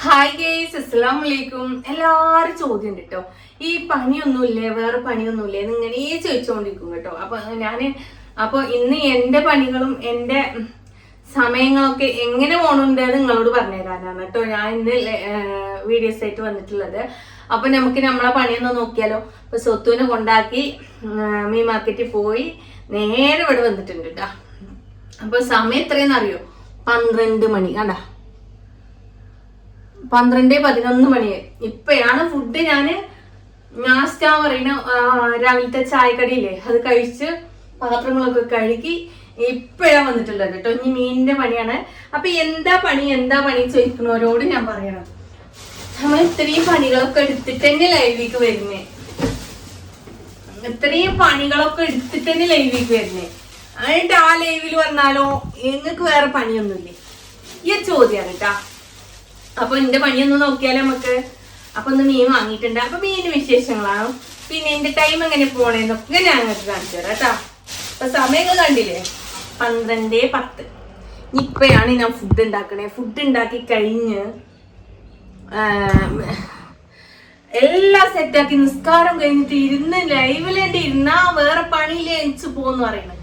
Hi guys, അസ്സലാമു അലൈക്കും. എല്ലാവരും ചോദ്യം ഉണ്ട് കേട്ടോ, ഈ പണിയൊന്നുമില്ലേ, വേറെ പണിയൊന്നുമില്ലേ എന്ന് ഇങ്ങനെ ചോദിച്ചുകൊണ്ടിരിക്കും കേട്ടോ. അപ്പൊ ഇന്ന് എന്റെ പണികളും എന്റെ സമയങ്ങളൊക്കെ എങ്ങനെ പോകണുണ്ട് നിങ്ങളോട് പറഞ്ഞു തരാനാണ് കേട്ടോ ഞാൻ ഇന്ന് വീഡിയോസ് ആയിട്ട് വന്നിട്ടുള്ളത്. അപ്പൊ നമുക്ക് നമ്മളെ പണിയൊന്ന് നോക്കിയാലോ. ഇപ്പൊ സ്വത്തുവിനെ കൊണ്ടാക്കി മീൻ മാർക്കറ്റിൽ പോയി നേരെ ഇവിടെ വന്നിട്ടുണ്ട് കേട്ടോ. അപ്പൊ സമയം എത്രയെന്ന് അറിയോ? 12 മണി. കണ്ടാ, 12-11 മണിയായി. ഇപ്പഴാണ് ഫുഡ് നാസ്റ്റ പറയുന്ന രാവിലത്തെ ചായക്കടിയില്ലേ അത് കഴിച്ച് പാത്രങ്ങളൊക്കെ കഴുകി ഇപ്പഴാ വന്നിട്ടുള്ളത് കേട്ടോ. ഇനി മീനിന്റെ പണിയാണ്. അപ്പൊ എന്താ പണി ചോദിക്കുന്നവരോട് ഞാൻ പറയണം, നമ്മൾ ഇത്രയും പണികളൊക്കെ എടുത്തിട്ട് തന്നെ ലൈവിലേക്ക് വരുന്നേ. എന്നിട്ട് ആ ലൈവിൽ വന്നാലോ നിങ്ങൾക്ക് വേറെ പണിയൊന്നുമില്ലേ? ഈ ചോദ്യാണ് കേട്ടാ. അപ്പൊ എന്റെ പണിയൊന്നും നോക്കിയാലോ നമുക്ക്. അപ്പൊ ഒന്ന് മീൻ വാങ്ങിയിട്ടുണ്ട്. അപ്പൊ മീനിന്റെ വിശേഷങ്ങളാണ്, പിന്നെ എന്റെ ടൈം എങ്ങനെ പോണേന്നൊക്കെ ഞാൻ അങ്ങോട്ട് കാണിച്ചു തരാം കേട്ടാ. അപ്പൊ സമയങ്ങൾ കണ്ടില്ലേ, 12:10. ഇപ്പഴാണ് ഞാൻ ഫുഡ് ഉണ്ടാക്കണേ. ഫുഡ് ഉണ്ടാക്കി കഴിഞ്ഞ് എല്ലാം സെറ്റാക്കി നിസ്കാരം കഴിഞ്ഞിട്ട് ഇരുന്ന് ലൈവിലേണ്ടി ഇരുന്നാ വേറെ പണിയില്ലേ എനിക്ക് പോന്ന് പറയുന്നത്.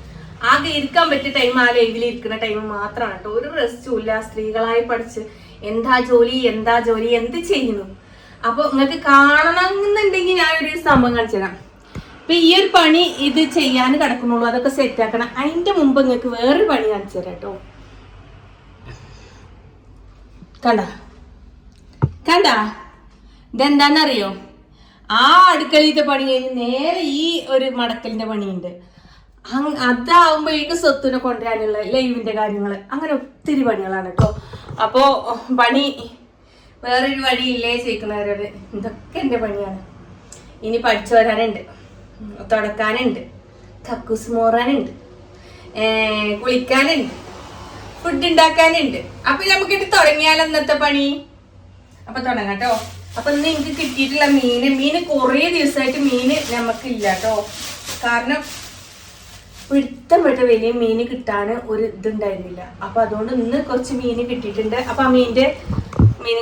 ആകെ ഇരിക്കാൻ പറ്റിയ ടൈം ആ ലൈവിൽ ഇരിക്കുന്ന ടൈം മാത്രമാണ് കേട്ടോ. ഒരു റെസ്റ്റും ഇല്ല. സ്ത്രീകളായി പഠിച്ച് എന്താ ജോലി എന്ത് ചെയ്യുന്നു. അപ്പൊ നിങ്ങൾക്ക് കാണണമെന്നുണ്ടെങ്കിൽ ഞാനൊരു സംഭവം കാണിച്ചു തരാം. ഇപ്പൊ ഈ ഒരു പണി ഇത് ചെയ്യാൻ കിടക്കുന്നുള്ളൂ, അതൊക്കെ സെറ്റ് ആക്കണം. അതിന്റെ മുമ്പ് നിങ്ങൾക്ക് വേറൊരു പണി കാണിച്ചു തരാം കേട്ടോ. കണ്ട ഇതെന്താന്നറിയോ? ആ അടുക്കളയിലത്തെ പണി കഴിഞ്ഞ് നേരെ ഈ ഒരു മടക്കലിന്റെ പണിയുണ്ട്. അതാവുമ്പോഴേക്കും സ്വത്തുനെ കൊണ്ടുവരാനുള്ള ലൈവിന്റെ കാര്യങ്ങൾ, അങ്ങനെ ഒത്തിരി പണികളാണ് കേട്ടോ. അപ്പോ പണി വേറൊരു വഴിയില്ലേ ചോദിക്കുന്നവരോട്, ഇതൊക്കെ എന്റെ പണിയാണ്. ഇനി പഠിച്ചു വരാനുണ്ട്, തുടക്കാനുണ്ട്, കക്കൂസ് മോറാനുണ്ട്, കുളിക്കാനുണ്ട്, ഫുഡ് ഉണ്ടാക്കാനുണ്ട്. അപ്പൊ നമുക്കിട്ട് തുടങ്ങിയാലോ ഇന്നത്തെ പണി? അപ്പൊ തുടങ്ങാം കേട്ടോ. അപ്പൊ ഇന്ന് എനിക്ക് കിട്ടിയിട്ടുള്ള മീന് കുറേ ദിവസമായിട്ട് മീന് നമുക്കില്ല കേട്ടോ. കാരണം പിടുത്തം വിട്ട വലിയ മീന് കിട്ടാന് ഒരു ഇതുണ്ടായിരുന്നില്ല. അപ്പൊ അതുകൊണ്ട് ഇന്ന് കുറച്ച് മീന് കിട്ടിയിട്ടുണ്ട്. അപ്പൊ ആ മീന്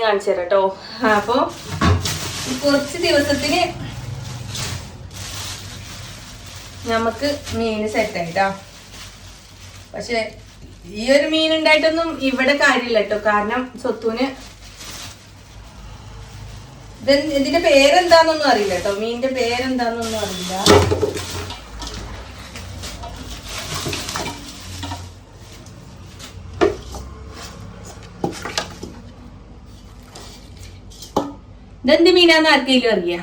കാണിച്ചു തരാം കേട്ടോ. അപ്പൊ കുറച്ച് ദിവസത്തിന് നമുക്ക് മീന് സെറ്റായിട്ടോ. പക്ഷെ ഈ ഒരു മീൻ ഉണ്ടായിട്ടൊന്നും ഇവിടെ കാര്യമില്ല കേട്ടോ. കാരണം സ്വത്തുവിന് ഇതിന്റെ പേരെന്താന്നൊന്നും അറിയില്ല കേട്ടോ. മീനിന്റെ പേരെന്താന്നൊന്നും അറിയില്ല. ഇതെന്ത് മീനാന്ന് ആർക്കെങ്കിലും അറിയാ?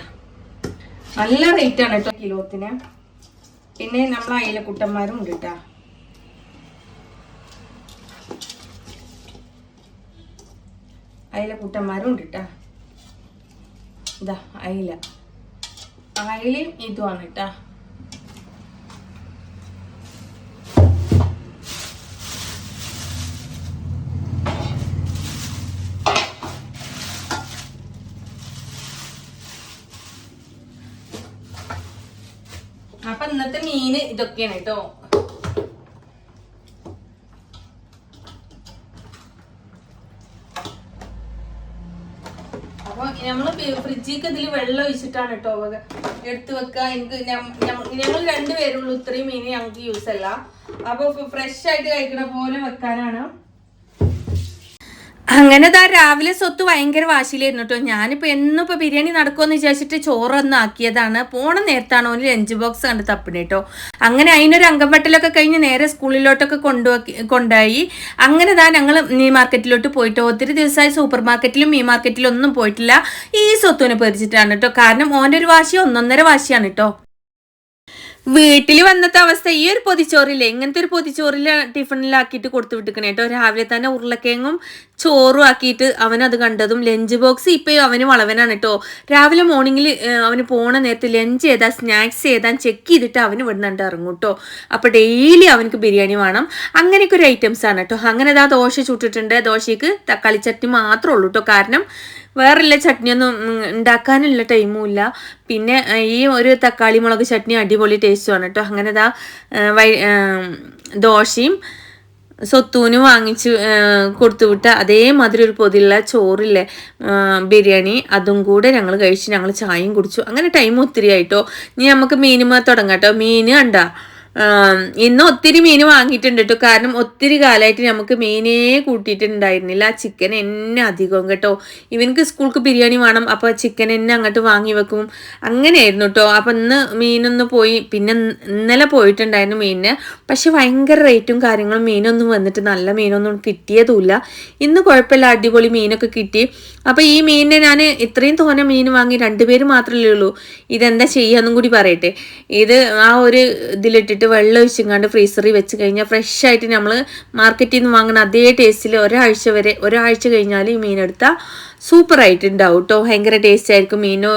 നല്ല റേറ്റ് ആണ് കേട്ടോ കിലോത്തിന്. പിന്നെ നമ്മളെ അയിലക്കുട്ടന്മാരും ഉണ്ട് കേട്ടാ. അയിലക്കുട്ടന്മാരും ഉണ്ട് കേട്ടാ. ഇതാ അയിലയും ഇതുമാണ് കേട്ടാ. അപ്പൊ ഇന്നത്തെ മീന് ഇതൊക്കെയാണ് കേട്ടോ. അപ്പൊ നമ്മള് ഫ്രിഡ്ജിക്ക് ഇതിൽ വെള്ളം ഒഴിച്ചിട്ടാണ് കേട്ടോ എടുത്ത് വെക്കുക. ഞങ്ങൾ 2 പേരുള്ളൂ, ഇത്രയും മീന് ഞങ്ങൾക്ക് യൂസ് അല്ല. അപ്പൊ ഫ്രഷ് ആയിട്ട് കഴിക്കണ പോലെ വെക്കാനാണ്. അങ്ങനെ രാവിലെ സ്വത്ത് ഭയങ്കര വാശിയിലായിരുന്നു കേട്ടോ. ഞാനിപ്പോ ഇപ്പൊ ബിരിയാണി നടക്കുമെന്ന് വിചാരിച്ചിട്ട് ചോറൊന്നും ആക്കിയതാണ്. പോണ നേരത്താണ് ഒരു ലഞ്ച് ബോക്സ് കണ്ട് തപ്പിണി കേട്ടോ. അങ്ങനെ അതിനൊരു അങ്കംവെട്ടലൊക്കെ കഴിഞ്ഞ് നേരെ സ്കൂളിലോട്ടൊക്കെ കൊണ്ടുപോയി. അങ്ങനെ ഞങ്ങൾ മീൻ മാർക്കറ്റിലോട്ട് പോയിട്ടോ. ഒത്തിരി ദിവസമായി സൂപ്പർ മാർക്കറ്റിലും മീൻ മാർക്കറ്റിലും ഒന്നും പോയിട്ടില്ല. ഈ സ്വത്തുവിനെ പേടിച്ചിട്ടാണ് കേട്ടോ. കാരണം ഓൻ്റെ ഒരു വാശി 1.5 വാശിയാണ് കേട്ടോ. വീട്ടിൽ വന്നത്തെ അവസ്ഥ, ഈ ഒരു പൊതിച്ചോറില്ലേ, ഇങ്ങനത്തെ ഒരു പൊതിച്ചോറിൽ ടിഫിനിലാക്കിയിട്ട് കൊടുത്തു വിട്ടിക്കണേ കേട്ടോ. രാവിലെ തന്നെ ഉരുളക്കിഴങ്ങും ചോറും ആക്കിയിട്ട് അവനത് കണ്ടതും ലഞ്ച് ബോക്സ് ഇപ്പം അവന് വളവനാണ് കേട്ടോ. രാവിലെ മോർണിംഗിൽ അവന് പോണ നേരത്ത് ലഞ്ച് ചെയ്താൽ സ്നാക്സ് ചെയ്താൽ ചെക്ക് ചെയ്തിട്ട് അവന് വിടുന്നുണ്ട് ഇറങ്ങും കേട്ടോ. അപ്പോൾ ഡെയിലി അവനക്ക് ബിരിയാണി വേണം. അങ്ങനെയൊക്കെ ഒരു ഐറ്റംസ് ആണ് കേട്ടോ. അങ്ങനെ ദോശ ചുട്ടിട്ടുണ്ട്. ദോശയ്ക്ക് തക്കാളി ചട്നി മാത്രമേ ഉള്ളൂ കേട്ടോ. കാരണം വേറെയുള്ള ചട്നിയൊന്നും ഉണ്ടാക്കാനുള്ള ടൈമും ഇല്ല. പിന്നെ ഈ ഒരു തക്കാളി മുളക് ചട്നി അടിപൊളി ടേസ്റ്റുമാണ് കേട്ടോ. അങ്ങനെ ദോശയും സ്വത്തൂന് വാങ്ങിച്ച് കൊടുത്തുവിട്ട അതേമാതിരി ഒരു പൊതിയുള്ള ചോറില്ലേ ബിരിയാണി, അതും കൂടെ ഞങ്ങൾ കഴിച്ച് ഞങ്ങൾ ചായയും കുടിച്ചു. അങ്ങനെ ടൈം ഒത്തിരി ആയിട്ടോ. ഇനി നമുക്ക് മീനുമ തുടങ്ങാം കേട്ടോ. മീൻ കണ്ട ഇന്ന് ഒത്തിരി മീൻ വാങ്ങിയിട്ടുണ്ട് കേട്ടോ. കാരണം ഒത്തിരി കാലമായിട്ട് നമുക്ക് മീനേ കൂട്ടിയിട്ടുണ്ടായിരുന്നില്ല. ചിക്കൻ എന്നെ അധികം കേട്ടോ. ഇവനക്ക് സ്കൂൾക്ക് ബിരിയാണി വേണം, അപ്പോൾ ചിക്കൻ എന്നെ അങ്ങോട്ട് വാങ്ങി വെക്കും. അങ്ങനെയായിരുന്നു കേട്ടോ. അപ്പം ഇന്ന് മീനൊന്ന് പോയി. പിന്നെ ഇന്നലെ പോയിട്ടുണ്ടായിരുന്നു മീനിന്. പക്ഷെ ഭയങ്കര റേറ്റും കാര്യങ്ങളും മീനൊന്നും വന്നിട്ട് നല്ല മീനൊന്നും കിട്ടിയതുമില്ല. ഇന്ന് കുഴപ്പമില്ല, അടിപൊളി മീനൊക്കെ കിട്ടി. അപ്പോൾ ഈ മീനിനെ ഞാൻ ഇത്രയും തോനെ മീൻ വാങ്ങി 2 പേര് മാത്രമല്ലേ ഉള്ളൂ. ഇതെന്താ ചെയ്യാന്നും കൂടി പറയട്ടെ. ഇത് ആ ഒരു ഇതിലിട്ടിട്ട് വെള്ളം ഒഴിച്ചിങ്ങാണ്ട് ഫ്രീസറിൽ വെച്ച് കഴിഞ്ഞാൽ ഫ്രഷ് ആയിട്ട് നമ്മൾ മാർക്കറ്റിൽ നിന്ന് വാങ്ങുന്ന അതേ ടേസ്റ്റിൽ ഒരാഴ്ച കഴിഞ്ഞാൽ ഈ മീനെടുത്താൽ സൂപ്പറായിട്ടുണ്ടാവും കേട്ടോ. ഭയങ്കര ടേസ്റ്റ് ആയിരിക്കും. മീനോ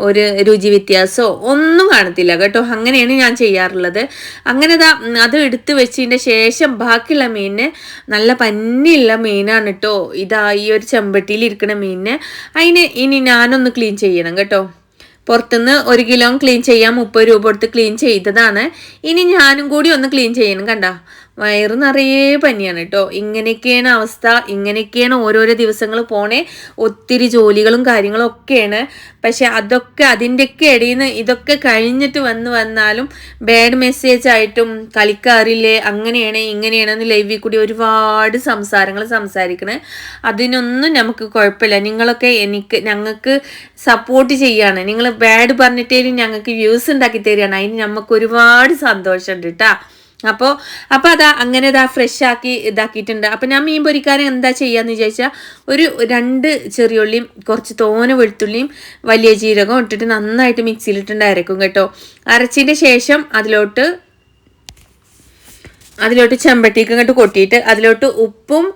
ഒരു രുചി വ്യത്യാസമോ ഒന്നും കാണത്തില്ല കേട്ടോ. അങ്ങനെയാണ് ഞാൻ ചെയ്യാറുള്ളത്. അങ്ങനെ അത് എടുത്ത് വെച്ചതിൻ്റെ ശേഷം ബാക്കിയുള്ള മീനിന് നല്ല പന്നിയുള്ള മീനാണ് കേട്ടോ. ഇതാ ഈ ഒരു ചെമ്പട്ടിയിൽ ഇരിക്കുന്ന മീനിന് അതിന് ഇനി ഞാനൊന്ന് ക്ലീൻ ചെയ്യണം കേട്ടോ. പുറത്തുനിന്ന് 1 കിലോ ക്ലീൻ ചെയ്യാൻ 30 രൂപ കൊടുത്ത് ക്ലീൻ ചെയ്തതാണ്. ഇനി ഞാനും കൂടി ഒന്ന് ക്ലീൻ ചെയ്യണം. കണ്ട വയറ് നിറയെ പനിയാണ് കേട്ടോ. ഇങ്ങനെയൊക്കെയാണ് അവസ്ഥ. ഇങ്ങനെയൊക്കെയാണ് ഓരോരോ ദിവസങ്ങൾ പോണേ. ഒത്തിരി ജോലികളും കാര്യങ്ങളും ഒക്കെയാണ്. പക്ഷെ അതിൻ്റെയൊക്കെ ഇടയിൽ നിന്ന് ഇതൊക്കെ കഴിഞ്ഞിട്ട് വന്നാലും ബാഡ് മെസ്സേജ് ആയിട്ടും കളിക്കാറില്ലേ, അങ്ങനെയാണ് ഇങ്ങനെയാണെന്ന് ലൈവിൽ കൂടി ഒരുപാട് സംസാരങ്ങൾ സംസാരിക്കണേ. അതിനൊന്നും നമുക്ക് കുഴപ്പമില്ല. നിങ്ങളൊക്കെ ഞങ്ങൾക്ക് സപ്പോർട്ട് ചെയ്യാണ്. നിങ്ങൾ ബാഡ് പറഞ്ഞിട്ടേലും ഞങ്ങൾക്ക് വ്യൂസ് ഉണ്ടാക്കി തരികയാണ്. അതിന് നമുക്ക് ഒരുപാട് സന്തോഷമുണ്ട് കേട്ടോ. അപ്പോൾ അങ്ങനെ ഫ്രഷ് ആക്കി ഇതാക്കിയിട്ടുണ്ട്. അപ്പം ഞാൻ മീൻ പൊരിക്കാനും എന്താ ചെയ്യാന്ന് വിചാരിച്ചാൽ ഒരു 2 ചെറിയുള്ളിയും കുറച്ച് തോന വെളുത്തുള്ളിയും വലിയ ജീരകവും ഇട്ടിട്ട് നന്നായിട്ട് മിക്സിയിലിട്ടുണ്ട് അരക്കും കേട്ടോ. അരച്ചതിൻ്റെ ശേഷം അതിലോട്ട് ചെമ്പട്ടിക്ക് ഇങ്ങോട്ട് കൊട്ടിയിട്ട് അതിലോട്ട് ഉപ്പും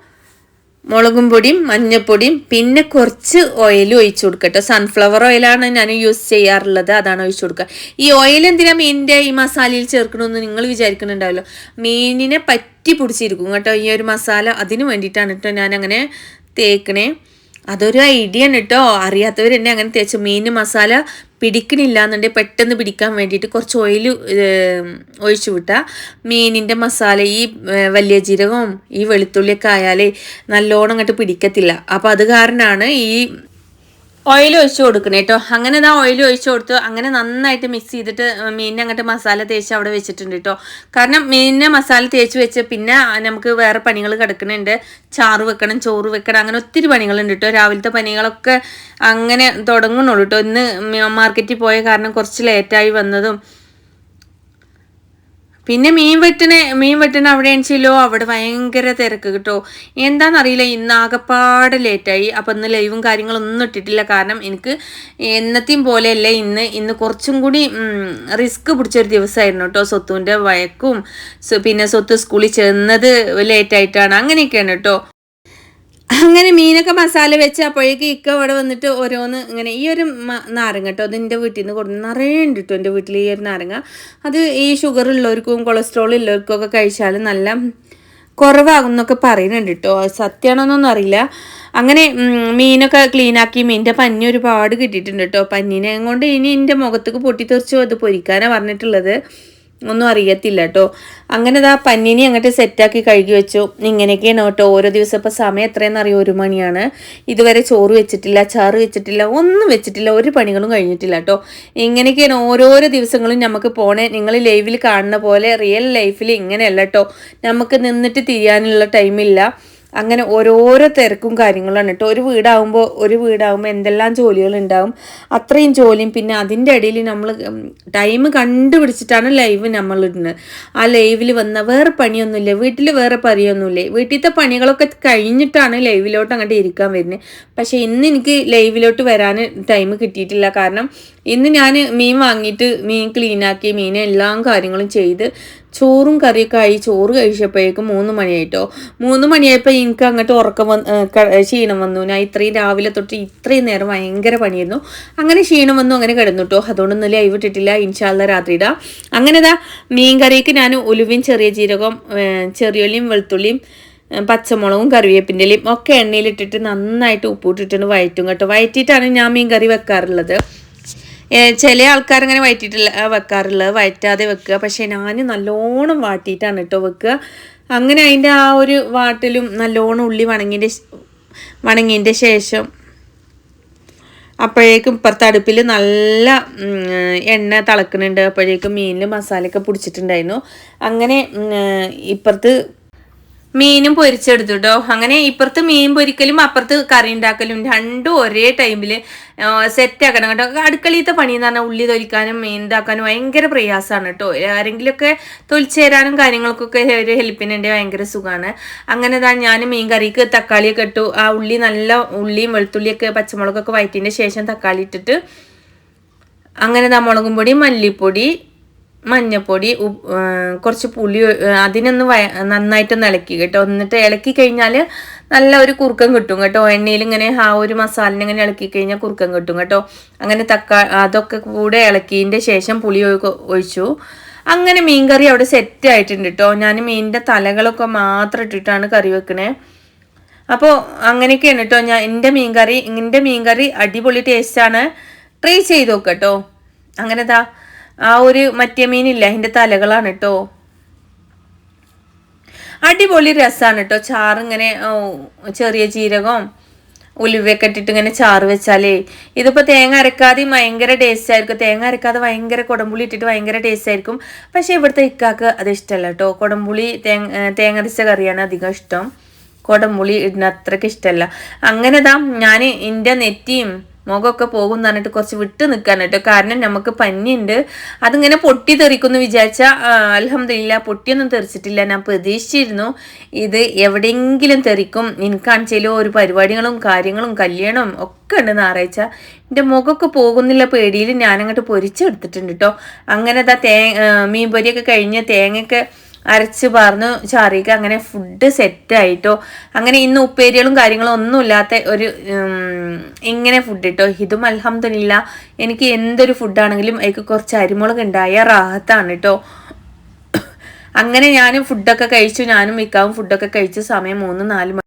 മുളകും പൊടിയും മഞ്ഞപ്പൊടിയും പിന്നെ കുറച്ച് ഓയിൽ ഒഴിച്ചു കൊടുക്കട്ടോ. സൺഫ്ലവർ ഓയിലാണ് ഞാൻ യൂസ് ചെയ്യാറുള്ളത്, അതാണ് ഒഴിച്ചു കൊടുക്കുക. ഈ ഓയിൽ എന്തിനാ മീനിൻ്റെ ഈ മസാലയിൽ ചേർക്കണമെന്ന് നിങ്ങൾ വിചാരിക്കുന്നുണ്ടാവല്ലോ. മീനിനെ പറ്റി പിടിച്ചിരിക്കും കേട്ടോ ഈ ഒരു മസാല. അതിന് വേണ്ടിയിട്ടാണ് കേട്ടോ ഞാൻ അങ്ങനെ തേക്കണേ. അതൊരു ഐഡിയ ആണ് കേട്ടോ. അറിയാത്തവരെന്നെ അങ്ങനെ തേച്ചു. മീൻ മസാല പിടിക്കണില്ല എന്നുണ്ടെങ്കിൽ പെട്ടെന്ന് പിടിക്കാൻ വേണ്ടിയിട്ട് കുറച്ച് ഓയിൽ ഒഴിച്ചു വിട്ടാൽ മീനിൻ്റെ മസാല ഈ വലിയ ജീരകവും ഈ വെളുത്തുള്ളിയൊക്കെ ആയാലേ നല്ലോണം അങ്ങോട്ട് പിടിക്കത്തില്ല. അപ്പോൾ അത് കാരണമാണ് ഈ ഓയിൽ ഒഴിച്ച് കൊടുക്കണം കേട്ടോ. അങ്ങനെ ഓയിൽ ഒഴിച്ച് കൊടുത്തു. അങ്ങനെ നന്നായിട്ട് മിക്സ് ചെയ്തിട്ട് മീനിനെ അങ്ങോട്ട് മസാല തേച്ച് അവിടെ വെച്ചിട്ടുണ്ട് കേട്ടോ. കാരണം മീനിനെ മസാല തേച്ച് വെച്ച് പിന്നെ നമുക്ക് വേറെ പണികൾ കിടക്കുന്നുണ്ട്. ചാറ് വെക്കണം, ചോറ് വെക്കണം, അങ്ങനെ ഒത്തിരി പണികളുണ്ട് കേട്ടോ. രാവിലത്തെ പണികളൊക്കെ അങ്ങനെ തുടങ്ങുന്നുള്ളൂ കേട്ടോ. ഇന്ന് മാർക്കറ്റിൽ പോയ കാരണം കുറച്ച് ലേറ്റായി വന്നതും. പിന്നെ മീൻ വെട്ടണ അവിടെ എണിച്ചല്ലോ, അവിടെ ഭയങ്കര തിരക്ക് കേട്ടോ. എന്താണെന്നറിയില്ല, ഇന്ന് ആകെപ്പാടെ ലേറ്റായി. അപ്പം ഇന്ന് ലൈവും കാര്യങ്ങളൊന്നും ഇട്ടിട്ടില്ല. കാരണം എനിക്ക് എന്നത്തെയും പോലെയല്ല ഇന്ന് കുറച്ചും കൂടി റിസ്ക് പിടിച്ചൊരു ദിവസമായിരുന്നു കേട്ടോ. സ്വത്തുവിൻ്റെ വഴക്കും പിന്നെ സ്വത്ത് സ്കൂളിൽ ചെന്നത് ലേറ്റായിട്ടാണ്. അങ്ങനെയൊക്കെയാണ് കേട്ടോ. അങ്ങനെ മീനൊക്കെ മസാല വെച്ച് അപ്പോഴേക്ക് ഇക്ക അവിടെ വന്നിട്ട് ഓരോന്ന് ഇങ്ങനെ ഈ ഒരു നാരങ്ങ കേട്ടോ. അത് എൻ്റെ വീട്ടിൽ നിന്ന് കൊടുത്ത് നിറയെ ഉണ്ട് കേട്ടോ. എൻ്റെ വീട്ടിൽ ഈ ഒരു നാരങ്ങ അത് ഈ ഷുഗർ ഉള്ളവർക്കും കൊളസ്ട്രോൾ ഉള്ളവർക്കും ഒക്കെ കഴിച്ചാൽ നല്ല കുറവാകും എന്നൊക്കെ പറയുന്നുണ്ട് കേട്ടോ. സത്യമാണോന്നൊന്നും അറിയില്ല. അങ്ങനെ മീനൊക്കെ ക്ലീനാക്കി മീനിൻ്റെ പഞ്ഞി ഒരുപാട് കിട്ടിയിട്ടുണ്ട് കേട്ടോ. പഞ്ഞിനെ കൊണ്ട് ഇനി എൻ്റെ മുഖത്തേക്ക് പൊട്ടിത്തെറിച്ചോ അത് പൊരിക്കാനാണ് പറഞ്ഞിട്ടുള്ളത്. ഒന്നും അറിയത്തില്ല കേട്ടോ. അങ്ങനെ പന്നിനെ അങ്ങോട്ട് സെറ്റാക്കി കഴുകി വെച്ചു. ഇങ്ങനെയൊക്കെയാണ് കേട്ടോ ഓരോ ദിവസം. ഇപ്പോൾ സമയം എത്രയെന്ന് അറിയോ? 1 മണിയാണ്. ഇതുവരെ ചോറ് വെച്ചിട്ടില്ല, ചാറ് വെച്ചിട്ടില്ല, ഒന്നും വെച്ചിട്ടില്ല, ഒരു പണികളും കഴിഞ്ഞിട്ടില്ല കേട്ടോ. ഇങ്ങനെയൊക്കെയാണ് ഓരോരോ ദിവസങ്ങളും നമുക്ക് പോണേ. നിങ്ങൾ ലൈവിൽ കാണുന്ന പോലെ റിയൽ ലൈഫിൽ ഇങ്ങനെയല്ല കേട്ടോ. നമുക്ക് നിന്നിട്ട് തിരിയാനുള്ള ടൈമില്ല. അങ്ങനെ ഓരോരോ തിരക്കും കാര്യങ്ങളാണ് കേട്ടോ. ഒരു വീടാകുമ്പോൾ എന്തെല്ലാം ജോലികളുണ്ടാവും. അത്രയും ജോലിയും പിന്നെ അതിൻ്റെ ഇടയിൽ നമ്മൾ ടൈം കണ്ടുപിടിച്ചിട്ടാണ് ലൈവ് നമ്മൾ ഇടുന്നത്. ആ ലൈവിൽ വന്ന വേറെ പണിയൊന്നുമില്ല, വീട്ടിൽ വേറെ പണിയൊന്നുമില്ല. വീട്ടിലത്തെ പണികളൊക്കെ കഴിഞ്ഞിട്ടാണ് ലൈവിലോട്ട് അങ്ങോട്ട് ഇരിക്കാൻ വരുന്നത്. പക്ഷേ ഇന്ന് എനിക്ക് ലൈവിലോട്ട് വരാൻ ടൈം കിട്ടിയിട്ടില്ല. കാരണം ഇന്ന് ഞാൻ മീൻ വാങ്ങിയിട്ട് മീൻ ക്ലീനാക്കി മീൻ എല്ലാ കാര്യങ്ങളും ചെയ്ത് ചോറും കറിയൊക്കെ ആയി. ചോറ് കഴിച്ചപ്പോഴേക്കും 3 മണിയായിട്ടോ. 3 മണിയായപ്പോൾ എനിക്ക് അങ്ങോട്ട് ക്ഷീണം വന്നു. ഞാൻ ഇത്രയും രാവിലെ തൊട്ട് ഇത്രയും നേരം ഭയങ്കര പണിയായിരുന്നു. അങ്ങനെ ക്ഷീണം വന്നു, അങ്ങനെ കിടന്നു കേട്ടോ. അതുകൊണ്ടൊന്നും ലൈവ് ഇട്ടിട്ടില്ല. ഇൻഷാല്ല രാത്രി ഇടാം. അങ്ങനെ മീൻ കറിക്ക് ഞാൻ ഉലുവയും ചെറിയ ജീരകവും ചെറിയുള്ളിയും വെളുത്തുള്ളിയും പച്ചമുളകും കറിവേപ്പിൻ്റെ ഇലയും ഒക്കെ എണ്ണയിലിട്ടിട്ട് നന്നായിട്ട് ഉപ്പിട്ടിട്ട് വഴറ്റും കേട്ടോ. വഴറ്റിയിട്ടാണ് ഞാൻ മീൻ കറി വെക്കാറുള്ളത്. ചില ആൾക്കാരങ്ങനെ വഴറ്റിയിട്ടില്ല വെക്കാറുള്ളത്, വഴറ്റാതെ വെക്കുക. പക്ഷേ ഞാൻ നല്ലോണം വാട്ടിയിട്ടാണ് കേട്ടോ വെക്കുക. അങ്ങനെ അതിൻ്റെ ആ ഒരു വാട്ടിലും നല്ലോണം ഉള്ളി വണങ്ങിയതിൻ്റെ ശേഷം അപ്പോഴേക്കും ഇപ്പുറത്തെ അടുപ്പിൽ നല്ല എണ്ണ തിളക്കുന്നുണ്ട്. അപ്പോഴേക്കും മീനിൽ മസാലയൊക്കെ പിടിച്ചിട്ടുണ്ടായിരുന്നു. അങ്ങനെ ഇപ്പുറത്ത് മീനും പൊരിച്ചെടുത്തു കേട്ടോ. അങ്ങനെ ഇപ്പുറത്ത് മീൻ പൊരിക്കലും അപ്പുറത്ത് കറി ഉണ്ടാക്കലും രണ്ടും ഒരേ ടൈമിൽ സെറ്റ് ആക്കണം കേട്ടോ. അടുക്കളയിലത്തെ പണി എന്ന് പറഞ്ഞാൽ ഉള്ളി തൊലിക്കാനും മീൻ ഇതാക്കാനും ഭയങ്കര പ്രയാസമാണ് കേട്ടോ. ആരെങ്കിലുമൊക്കെ തൊലിച്ചു തരാനും കാര്യങ്ങൾക്കൊക്കെ ഒരു ഹെൽപ്പിനുണ്ട്, ഭയങ്കര സുഖമാണ്. അങ്ങനെ ഞാൻ മീൻ കറിക്ക് തക്കാളിയൊക്കെ ഇട്ടു. ആ ഉള്ളി നല്ല ഉള്ളിയും വെളുത്തുള്ളിയൊക്കെ പച്ചമുളകൊക്കെ വഴറ്റിയതിൻ്റെ ശേഷം തക്കാളി ഇട്ടിട്ട് അങ്ങനെ മുളകും പൊടി, മല്ലിപ്പൊടി, മഞ്ഞപ്പൊടി, കുറച്ച് പുളി, അതിനൊന്ന് നന്നായിട്ടൊന്ന് ഇളക്കി കേട്ടോ. എന്നിട്ട് ഇളക്കി കഴിഞ്ഞാൽ നല്ല ഒരു കുറുക്കം കിട്ടും കേട്ടോ. എണ്ണയിൽ ഇങ്ങനെ ആ ഒരു മസാലിനെ ഇങ്ങനെ ഇളക്കി കഴിഞ്ഞാൽ കുറുക്കം കിട്ടും കേട്ടോ. അങ്ങനെ അതൊക്കെ കൂടെ ഇളക്കിയതിൻ്റെ ശേഷം പുളി ഒഴിച്ചു. അങ്ങനെ മീൻ കറി അവിടെ സെറ്റ് ആയിട്ടുണ്ട് കേട്ടോ. ഞാൻ മീനിൻ്റെ തലകളൊക്കെ മാത്രം ഇട്ടിട്ടാണ് കറി വെക്കണേ. അപ്പോൾ അങ്ങനെയൊക്കെയാണ് കേട്ടോ എൻ്റെ മീൻ കറി അടിപൊളി ടേസ്റ്റാണ്. ട്രൈ ചെയ്ത് നോക്കാം കേട്ടോ. അങ്ങനെ ആ ഒരു മറ്റേ മീനില്ല, അതിൻ്റെ തലകളാണ് കേട്ടോ. അടിപൊളി രസമാണ് കേട്ടോ. ചാറിങ്ങനെ ചെറിയ ജീരകവും ഉലുവയൊക്കെ ഇട്ടിട്ട് ഇങ്ങനെ ചാറ് വെച്ചാലേ, ഇതിപ്പോൾ തേങ്ങ അരക്കാതെ ഭയങ്കര ടേസ്റ്റ് ആയിരിക്കും. തേങ്ങ അരക്കാതെ ഭയങ്കര കുടംപുളി ഇട്ടിട്ട് ഭയങ്കര ടേസ്റ്റ് ആയിരിക്കും. പക്ഷേ ഇവിടുത്തെ ഇക്കാക്ക് അത് ഇഷ്ടമല്ല കേട്ടോ. കുടംപുളി തേങ്ങ അരച്ച കറിയാണ് അധികം ഇഷ്ടം. കുടംപുളി ഇടുന്ന അത്രയ്ക്ക് ഇഷ്ടമല്ല. അങ്ങനെ ഞാൻ എൻ്റെ നെറ്റിയും മുഖമൊക്കെ പോകും എന്ന് പറഞ്ഞിട്ട് കുറച്ച് വിട്ട് നിൽക്കാൻ കേട്ടോ. കാരണം നമുക്ക് പനിയുണ്ട്. അതിങ്ങനെ പൊട്ടി തെറിക്കുമെന്ന് വിചാരിച്ചാൽ അൽഹംദുലില്ലാ പൊട്ടിയൊന്നും തെറിച്ചിട്ടില്ല. ഞാൻ പ്രതീക്ഷിച്ചിരുന്നു ഇത് എവിടെയെങ്കിലും തെറിക്കും. എനിക്കാണെച്ചാലും ഒരു പരിപാടികളും കാര്യങ്ങളും കല്യാണവും ഒക്കെ ഉണ്ട് ഞായറാഴ്ച. എൻ്റെ മുഖമൊക്കെ പോകുന്നില്ല പേടിയിൽ ഞാനങ്ങോട്ട് പൊരിച്ചെടുത്തിട്ടുണ്ട് കേട്ടോ. അങ്ങനെ മീൻ പൊരിയൊക്കെ കഴിഞ്ഞ് തേങ്ങയൊക്കെ അരച്ച് പാർന്ന് ചാറിക്ക് അങ്ങനെ ഫുഡ് സെറ്റായിട്ടോ. അങ്ങനെ ഇന്ന് ഉപ്പേരികളും കാര്യങ്ങളും ഒന്നും ഇല്ലാത്ത ഒരു ഇങ്ങനെ ഫുഡ് കേട്ടോ. ഇതും അൽഹംദുലില്ലാ എനിക്ക് എന്തൊരു ഫുഡാണെങ്കിലും അതിക്ക് കുറച്ച് അരിമുളക് ഉണ്ടായ റാഹത്താണ് കേട്ടോ. അങ്ങനെ ഞാനും ഫുഡൊക്കെ കഴിച്ചു. ഞാനും മിക്കാവും ഫുഡൊക്കെ കഴിച്ചു. സമയം 3-4